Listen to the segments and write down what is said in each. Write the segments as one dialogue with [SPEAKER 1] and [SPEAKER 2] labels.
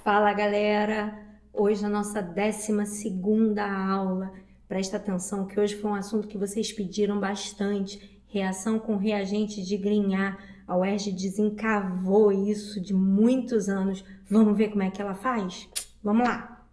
[SPEAKER 1] Fala galera, hoje a nossa 12ª aula, presta atenção que hoje foi um assunto que vocês pediram bastante, reação com reagente de Grignard. A UERJ desencavou isso de muitos anos, vamos ver como é que ela faz? Vamos lá!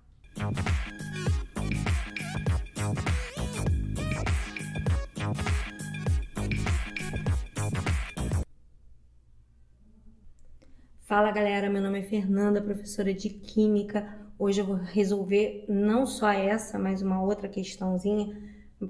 [SPEAKER 1] Fala galera, meu nome é Fernanda, professora de Química. Hoje eu vou resolver não só essa, mas uma outra questãozinha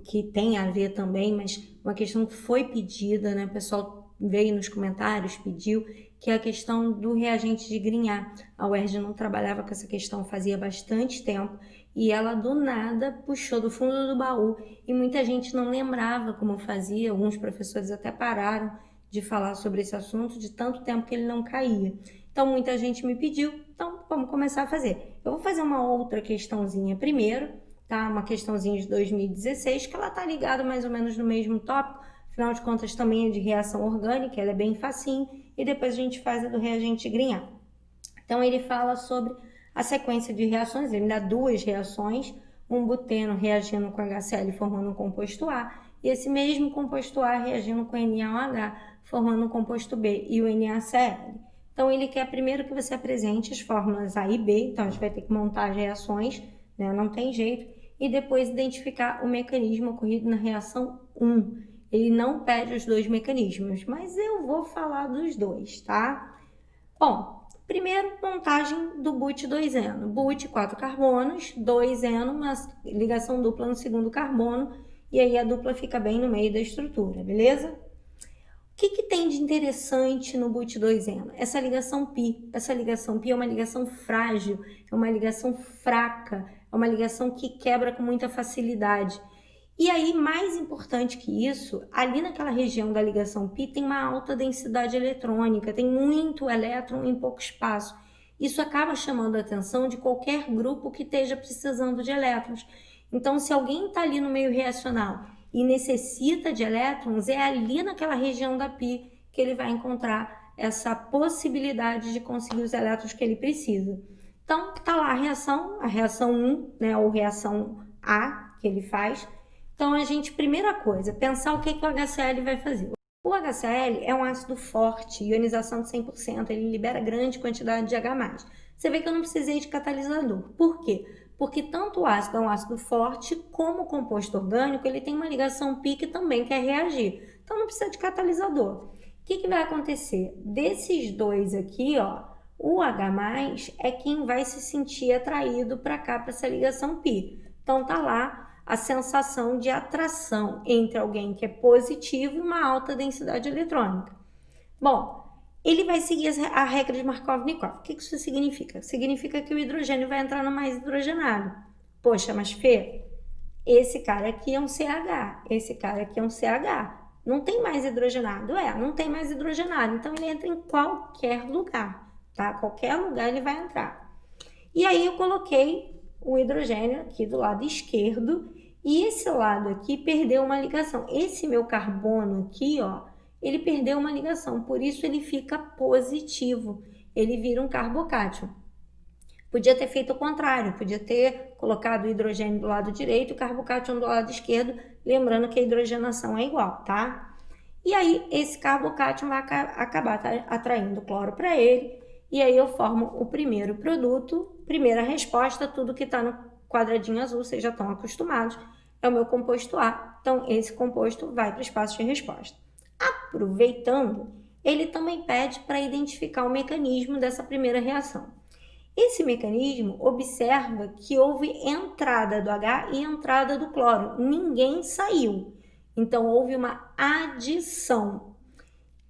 [SPEAKER 1] que tem a ver também, mas uma questão que foi pedida, né? O pessoal veio nos comentários, pediu, que é a questão do reagente de Grignard. A UERJ não trabalhava com essa questão fazia bastante tempo e ela do nada puxou do fundo do baú e muita gente não lembrava como fazia, alguns professores até pararam de falar sobre esse assunto de tanto tempo que ele não caía. Então muita gente me pediu, então vamos começar a fazer. Eu vou fazer uma outra questãozinha primeiro, tá? Uma questãozinha de 2016, que ela tá ligada mais ou menos no mesmo tópico, afinal de contas também é de reação orgânica, ela é bem facinho, e depois a gente faz a do reagente Grignard. Então ele fala sobre a sequência de reações, ele dá duas reações, um buteno reagindo com HCl formando um composto A, e esse mesmo composto A reagindo com NaOH, formando um composto B e o NaCl. Então, ele quer primeiro que você apresente as fórmulas A e B, então a gente vai ter que montar as reações, né? Não tem jeito, e depois identificar o mecanismo ocorrido na reação 1. Ele não pede os dois mecanismos, mas eu vou falar dos dois, tá? Bom, primeiro, montagem do but2-eno. But, 4 carbonos, 2-eno, uma ligação dupla no segundo carbono, e aí a dupla fica bem no meio da estrutura, beleza? O que tem de interessante no but2-eno? Essa ligação pi. Essa ligação pi é uma ligação frágil, é uma ligação fraca, é uma ligação que quebra com muita facilidade. E aí, mais importante que isso, ali naquela região da ligação pi tem uma alta densidade eletrônica, tem muito elétron em pouco espaço. Isso acaba chamando a atenção de qualquer grupo que esteja precisando de elétrons. Então, se alguém está ali no meio reacional e necessita de elétrons, é ali naquela região da pi que ele vai encontrar essa possibilidade de conseguir os elétrons que ele precisa. Então, tá lá a reação 1, né, ou reação A que ele faz. Então, a gente, primeira coisa, pensar o que o HCl vai fazer. O HCl é um ácido forte, ionização de 100%, ele libera grande quantidade de H+. Você vê que eu não precisei de catalisador. Por quê? Porque tanto o ácido é um ácido forte, como o composto orgânico, ele tem uma ligação pi que também quer reagir. Então, não precisa de catalisador. O que vai acontecer? Desses dois aqui, ó, o H+, é quem vai se sentir atraído para cá, para essa ligação pi. Então, tá lá a sensação de atração entre alguém que é positivo e uma alta densidade eletrônica. Bom, ele vai seguir a regra de Markov-Nikov. O que isso significa? Significa que o hidrogênio vai entrar no mais hidrogenado. Poxa, mas Fê, esse cara aqui é um CH, esse cara aqui é um CH. Não tem mais hidrogenado? Não tem mais hidrogenado. Então, ele entra em qualquer lugar, tá? Qualquer lugar ele vai entrar. E aí, eu coloquei o hidrogênio aqui do lado esquerdo e esse lado aqui perdeu uma ligação. Esse meu carbono aqui, ó, ele perdeu uma ligação, por isso ele fica positivo, ele vira um carbocátion. Podia ter feito o contrário, podia ter colocado o hidrogênio do lado direito e o carbocátion do lado esquerdo, lembrando que a hidrogenação é igual, tá? E aí esse carbocátion vai acabar atraindo cloro para ele, e aí eu formo o primeiro produto, primeira resposta, tudo que está no quadradinho azul, vocês já estão acostumados, é o meu composto A, então esse composto vai para o espaço de resposta. Aproveitando, ele também pede para identificar o mecanismo dessa primeira reação. Esse mecanismo observa que houve entrada do H e entrada do cloro, ninguém saiu, então houve uma adição.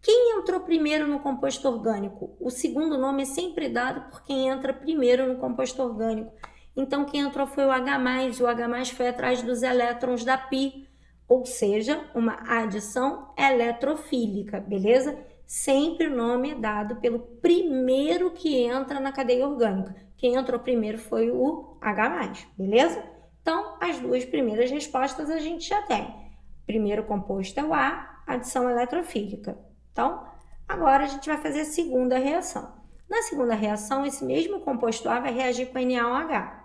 [SPEAKER 1] Quem entrou primeiro no composto orgânico? O segundo nome é sempre dado por quem entra primeiro no composto orgânico. Então, quem entrou foi o H+, e o H+ foi atrás dos elétrons da pi, ou seja, uma adição eletrofílica, beleza? Sempre o nome é dado pelo primeiro que entra na cadeia orgânica. Quem entrou primeiro foi o H+, beleza? Então, as duas primeiras respostas a gente já tem. Primeiro composto é o A, adição eletrofílica. Então, agora a gente vai fazer a segunda reação. Na segunda reação, esse mesmo composto A vai reagir com NaOH.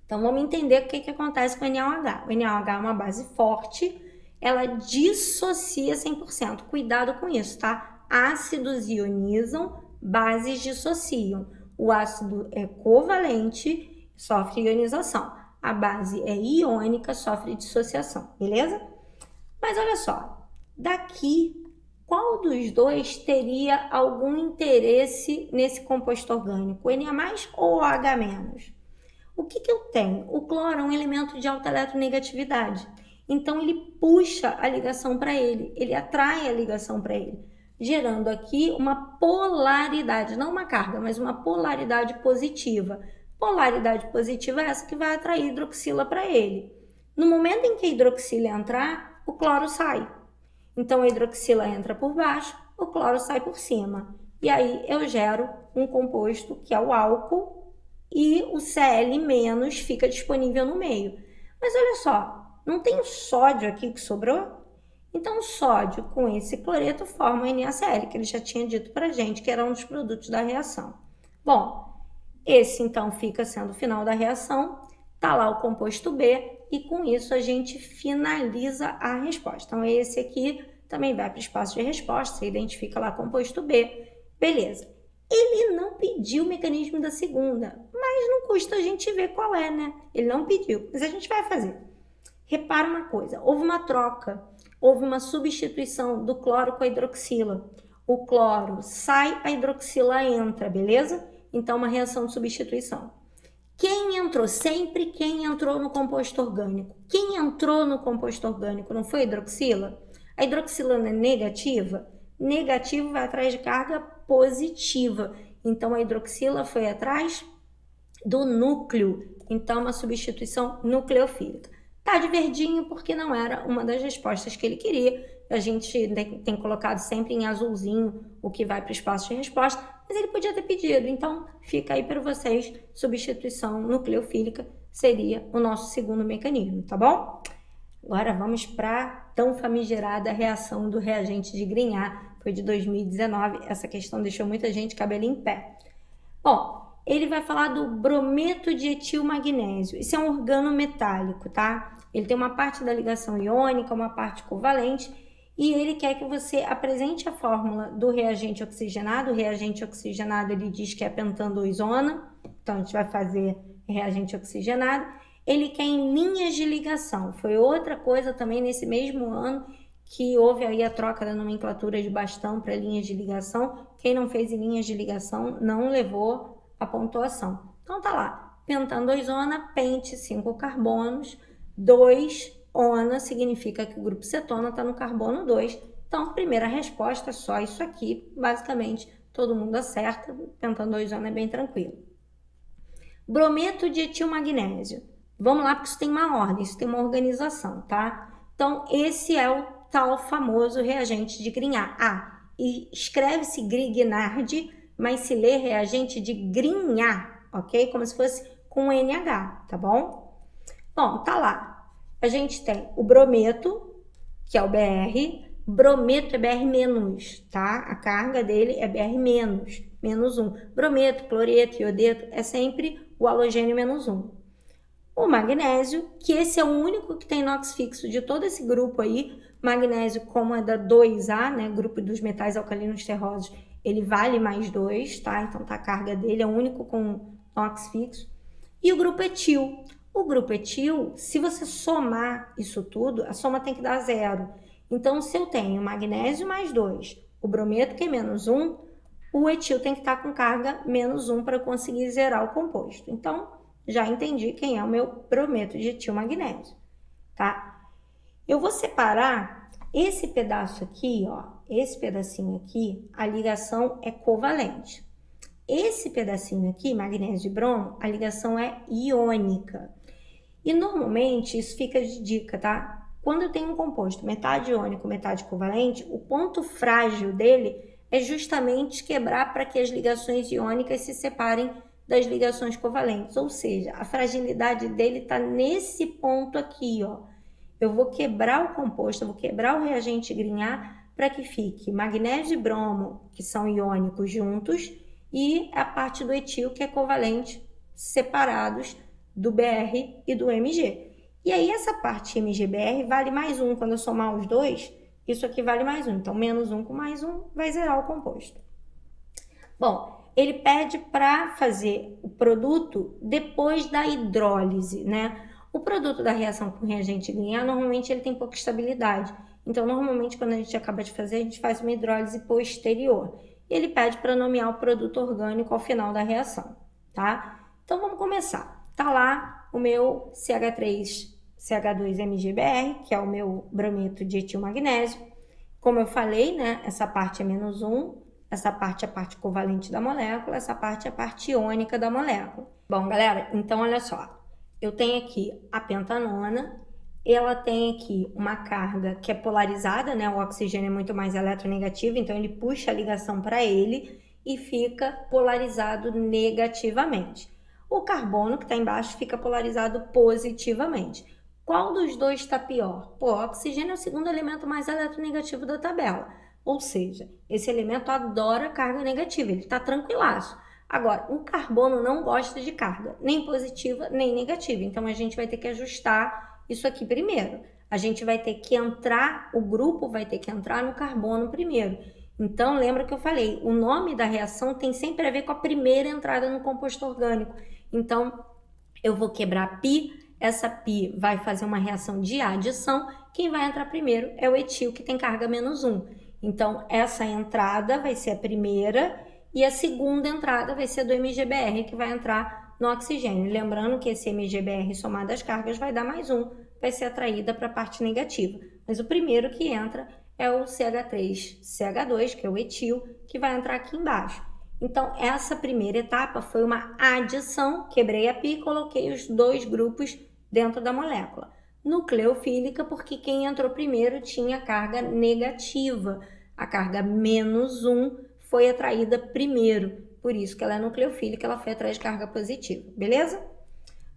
[SPEAKER 1] Então, vamos entender o que acontece com o NaOH. O NaOH é uma base forte, ela dissocia 100%. Cuidado com isso, tá? Ácidos ionizam, bases dissociam. O ácido é covalente, sofre ionização. A base é iônica, sofre dissociação, beleza? Mas olha só, daqui, qual dos dois teria algum interesse nesse composto orgânico? O Na+ ou o H-? O que eu tenho? O cloro é um elemento de alta eletronegatividade. Então, ele puxa a ligação para ele atrai a ligação para ele, gerando aqui uma polaridade, não uma carga, mas uma polaridade positiva. Polaridade positiva é essa que vai atrair hidroxila para ele. No momento em que a hidroxila entrar, o cloro sai. Então, a hidroxila entra por baixo, o cloro sai por cima. E aí, eu gero um composto que é o álcool e o Cl- fica disponível no meio. Mas olha só, não tem o sódio aqui que sobrou? Então, o sódio com esse cloreto forma o NaCl, que ele já tinha dito pra gente que era um dos produtos da reação. Bom, esse então fica sendo o final da reação, tá lá o composto B, e com isso a gente finaliza a resposta. Então, esse aqui também vai para o espaço de resposta, você identifica lá composto B, beleza. Ele não pediu o mecanismo da segunda, mas não custa a gente ver qual é, né? Ele não pediu, mas a gente vai fazer. Repara uma coisa, houve uma troca, houve uma substituição do cloro com a hidroxila. O cloro sai, a hidroxila entra, beleza? Então, uma reação de substituição. Quem entrou? Sempre quem entrou no composto orgânico. Quem entrou no composto orgânico não foi a hidroxila? A hidroxila não é negativa? Negativo vai atrás de carga positiva. Então, a hidroxila foi atrás do núcleo. Então, uma substituição nucleofílica. Tá de verdinho porque não era uma das respostas que ele queria. A gente tem colocado sempre em azulzinho o que vai para o espaço de resposta, mas ele podia ter pedido. Então, fica aí para vocês, substituição nucleofílica seria o nosso segundo mecanismo, tá bom? Agora vamos para a tão famigerada reação do reagente de Grignard, foi de 2019. Essa questão deixou muita gente cabelo em pé. Bom, ele vai falar do brometo de etilmagnésio. Isso é um organometálico, tá? Ele tem uma parte da ligação iônica, uma parte covalente, e ele quer que você apresente a fórmula do reagente oxigenado. O reagente oxigenado, ele diz que é pentandoizona, então a gente vai fazer reagente oxigenado. Ele quer em linhas de ligação. Foi outra coisa também nesse mesmo ano que houve aí a troca da nomenclatura de bastão para linhas de ligação. Quem não fez em linhas de ligação não levou a pontuação. Então tá lá, pentandoizona, pente, 5 carbonos, 2 ona significa que o grupo cetona está no carbono 2. Então, primeira resposta, só isso aqui, basicamente, todo mundo acerta, pentandoizona é bem tranquilo. Brometo de etilmagnésio. Vamos lá, porque isso tem uma ordem, isso tem uma organização, tá? Então, esse é o tal famoso reagente de Grignard. E escreve-se Grignard, mas se lê reagente de Grignard, ok? Como se fosse com NH, tá bom? Bom, tá lá. A gente tem o brometo, que é o Br. Brometo é Br-, tá? A carga dele é Br-, -1. Brometo, cloreto, iodeto é sempre o halogênio -1. O magnésio, que esse é o único que tem NOx fixo de todo esse grupo aí. Magnésio, como é da 2A, né? Grupo dos metais alcalinos terrosos, ele vale mais 2, tá? Então, tá, a carga dele é o único com NOx fixo. E o grupo etil. O grupo etil, se você somar isso tudo, a soma tem que dar 0. Então, se eu tenho magnésio mais 2, o brometo que é -1, o etil tem que estar com carga -1 para conseguir zerar o composto. Então, já entendi quem é o meu brometo de etilmagnésio, tá? Eu vou separar esse pedaço aqui, ó, esse pedacinho aqui, a ligação é covalente. Esse pedacinho aqui, magnésio e bromo, a ligação é iônica. E normalmente isso fica de dica, tá? Quando eu tenho um composto metade iônico, metade covalente, o ponto frágil dele é justamente quebrar para que as ligações iônicas se separem das ligações covalentes. Ou seja, a fragilidade dele está nesse ponto aqui, ó. Eu vou quebrar o composto, eu vou quebrar o reagente Grignard para que fique magnésio e bromo, que são iônicos juntos, e a parte do etil, que é covalente, separados do BR e do MG. E aí essa parte MGBR vale mais 1. Quando eu somar os dois, isso aqui vale mais 1. Então, menos 1 com mais 1 vai zerar o composto. Bom, ele pede para fazer o produto depois da hidrólise, né? O produto da reação com reagente linear, normalmente ele tem pouca estabilidade. Então, normalmente, quando a gente acaba de fazer, a gente faz uma hidrólise posterior. E ele pede para nomear o produto orgânico ao final da reação, tá? Então, vamos começar. Tá lá o meu CH3CH2MgBr, que é o meu brometo de etilmagnésio. Como eu falei, né? Essa parte é menos 1. Essa parte é a parte covalente da molécula, essa parte é a parte iônica da molécula. Bom, galera, então olha só. Eu tenho aqui a pentanona, ela tem aqui uma carga que é polarizada, né? O oxigênio é muito mais eletronegativo, então ele puxa a ligação para ele e fica polarizado negativamente. O carbono, que está embaixo, fica polarizado positivamente. Qual dos dois está pior? Pô, o oxigênio é o segundo elemento mais eletronegativo da tabela. Ou seja, esse elemento adora carga negativa, ele está tranquilaço. Agora, o carbono não gosta de carga, nem positiva, nem negativa. Então, a gente vai ter que ajustar isso aqui primeiro. A gente vai ter que entrar, o grupo vai ter que entrar no carbono primeiro. Então, lembra que eu falei, o nome da reação tem sempre a ver com a primeira entrada no composto orgânico. Então, eu vou quebrar π, essa π vai fazer uma reação de adição. Quem vai entrar primeiro é o etil, que tem carga menos 1. Então, essa entrada vai ser a primeira e a segunda entrada vai ser do MGBR, que vai entrar no oxigênio. Lembrando que esse MGBR somado às cargas vai dar mais 1, vai ser atraída para a parte negativa. Mas o primeiro que entra é o CH3CH2, que é o etil, que vai entrar aqui embaixo. Então, essa primeira etapa foi uma adição, quebrei a π e coloquei os dois grupos dentro da molécula. Nucleofílica, porque quem entrou primeiro tinha carga negativa. A carga menos 1 foi atraída primeiro, por isso que ela é nucleofílica, ela foi atrás de carga positiva, beleza?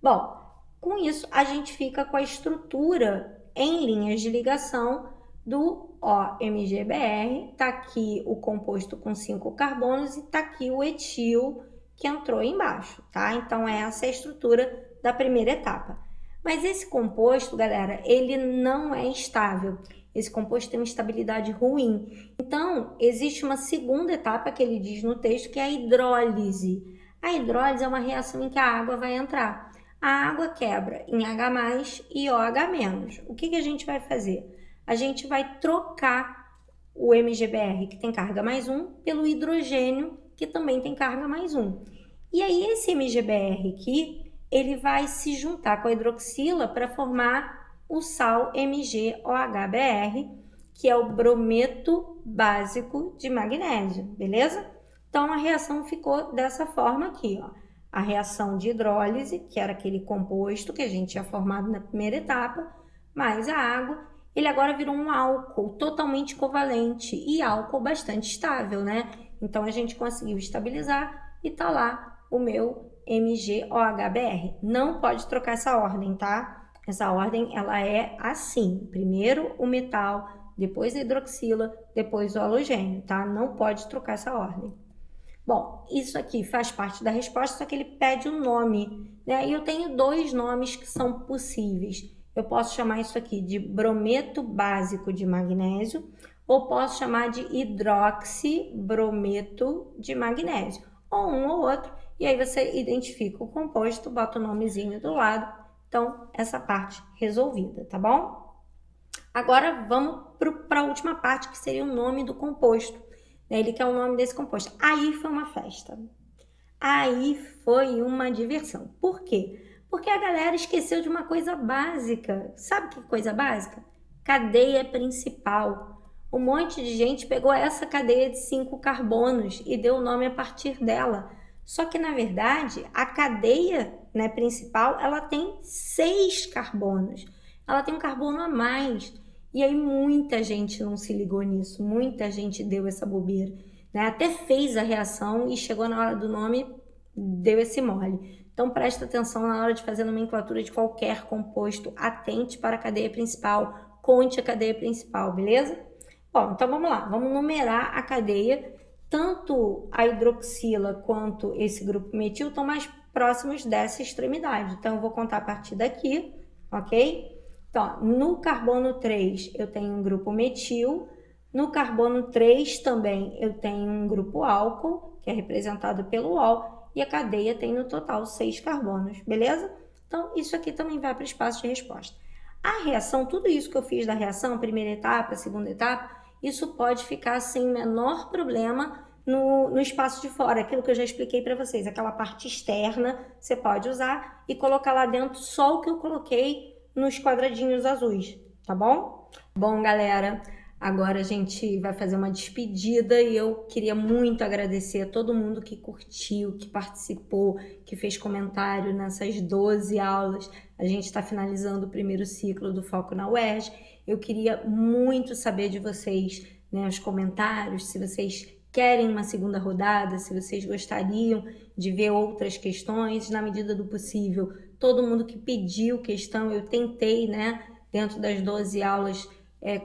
[SPEAKER 1] Bom, com isso a gente fica com a estrutura em linhas de ligação do OMGBR. Tá aqui o composto com 5 carbonos e tá aqui o etil que entrou embaixo, tá? Então, essa é a estrutura da primeira etapa. Mas esse composto, galera, ele não é estável. Esse composto tem uma estabilidade ruim. Então, existe uma segunda etapa que ele diz no texto, que é a hidrólise. A hidrólise é uma reação em que a água vai entrar. A água quebra em H+, e OH-. O que a gente vai fazer? A gente vai trocar o MGBR, que tem carga mais 1, pelo hidrogênio, que também tem carga mais 1. E aí, esse MGBR aqui, ele vai se juntar com a hidroxila para formar o sal MgOHBr, que é o brometo básico de magnésio, beleza? Então, a reação ficou dessa forma aqui, ó. A reação de hidrólise, que era aquele composto que a gente tinha formado na primeira etapa, mais a água, ele agora virou um álcool totalmente covalente e álcool bastante estável, né? Então, a gente conseguiu estabilizar e tá lá o meu MgOHBr. Não pode trocar essa ordem, tá? Essa ordem, ela é assim. Primeiro o metal, depois a hidroxila, depois o halogênio, tá? Não pode trocar essa ordem. Bom, isso aqui faz parte da resposta, só que ele pede um nome, né? E eu tenho dois nomes que são possíveis. Eu posso chamar isso aqui de brometo básico de magnésio, ou posso chamar de hidroxibrometo de magnésio, ou um ou outro. E aí você identifica o composto, bota o nomezinho do lado. Então, essa parte resolvida, tá bom? Agora, vamos para a última parte, que seria o nome do composto. Ele quer o nome desse composto. Aí foi uma festa. Aí foi uma diversão. Por quê? Porque a galera esqueceu de uma coisa básica. Sabe que coisa básica? Cadeia principal. Um monte de gente pegou essa cadeia de 5 carbonos e deu o nome a partir dela. Só que, na verdade, a cadeia, né, principal, ela tem 6 carbonos. Ela tem um carbono a mais. E aí muita gente não se ligou nisso. Muita gente deu essa bobeira, né? Até fez a reação e chegou na hora do nome, deu esse mole. Então, presta atenção na hora de fazer a nomenclatura de qualquer composto. Atente para a cadeia principal. Conte a cadeia principal, beleza? Bom, então vamos lá. Vamos numerar a cadeia tanto a hidroxila quanto esse grupo metil estão mais próximos dessa extremidade. Então, eu vou contar a partir daqui, ok? Então, no carbono 3 eu tenho um grupo metil, no carbono 3 também eu tenho um grupo álcool, que é representado pelo ol, e a cadeia tem no total 6 carbonos, beleza? Então, isso aqui também vai para o espaço de resposta. A reação, tudo isso que eu fiz da reação, primeira etapa, segunda etapa, isso pode ficar sem menor problema no espaço de fora, aquilo que eu já expliquei para vocês, aquela parte externa, você pode usar e colocar lá dentro só o que eu coloquei nos quadradinhos azuis, tá bom? Bom, galera, agora a gente vai fazer uma despedida e eu queria muito agradecer a todo mundo que curtiu, que participou, que fez comentário nessas 12 aulas. A gente está finalizando o primeiro ciclo do Foco na UERJ. Eu queria muito saber de vocês, né, os comentários, se vocês querem uma segunda rodada, se vocês gostariam de ver outras questões, na medida do possível. Todo mundo que pediu questão, eu tentei, né, dentro das 12 aulas,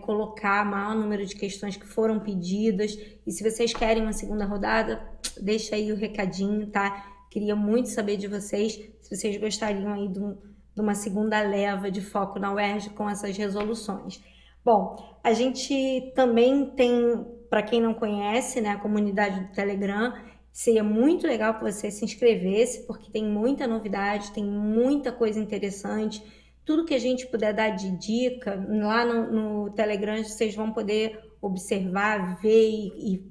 [SPEAKER 1] colocar o maior número de questões que foram pedidas. E se vocês querem uma segunda rodada, deixa aí o recadinho, tá? Queria muito saber de vocês, se vocês gostariam aí de uma segunda leva de Foco na UERJ com essas resoluções. Bom, a gente também tem, para quem não conhece, né, a comunidade do Telegram. Seria muito legal que você se inscrevesse, porque tem muita novidade, tem muita coisa interessante. Tudo que a gente puder dar de dica, lá no Telegram vocês vão poder observar, ver e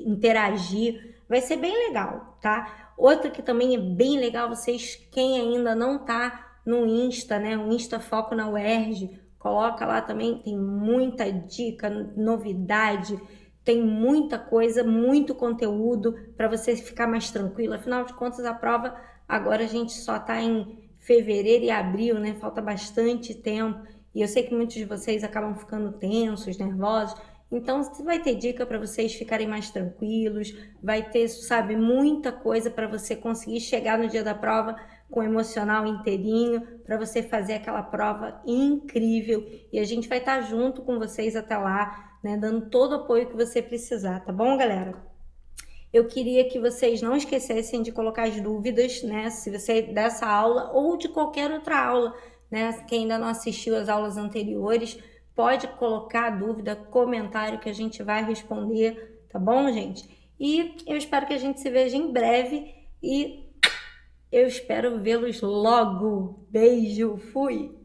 [SPEAKER 1] interagir. Vai ser bem legal, tá? Outra que também é bem legal, vocês, quem ainda não tá no Insta, né? O Insta Foco na UERJ, coloca lá também, tem muita dica, novidade, tem muita coisa, muito conteúdo para você ficar mais tranquilo. Afinal de contas, a prova agora a gente só tá em fevereiro e abril, né? Falta bastante tempo. E eu sei que muitos de vocês acabam ficando tensos, nervosos. Então, vai ter dica para vocês ficarem mais tranquilos. Vai ter, sabe, muita coisa para você conseguir chegar no dia da prova com o emocional inteirinho, para você fazer aquela prova incrível. E a gente vai estar junto com vocês até lá, né? Dando todo o apoio que você precisar, tá bom, galera? Eu queria que vocês não esquecessem de colocar as dúvidas, né? Se você dessa aula ou de qualquer outra aula, né? Quem ainda não assistiu às aulas anteriores, pode colocar dúvida, comentário que a gente vai responder, tá bom, gente? E eu espero que a gente se veja em breve e eu espero vê-los logo. Beijo, fui!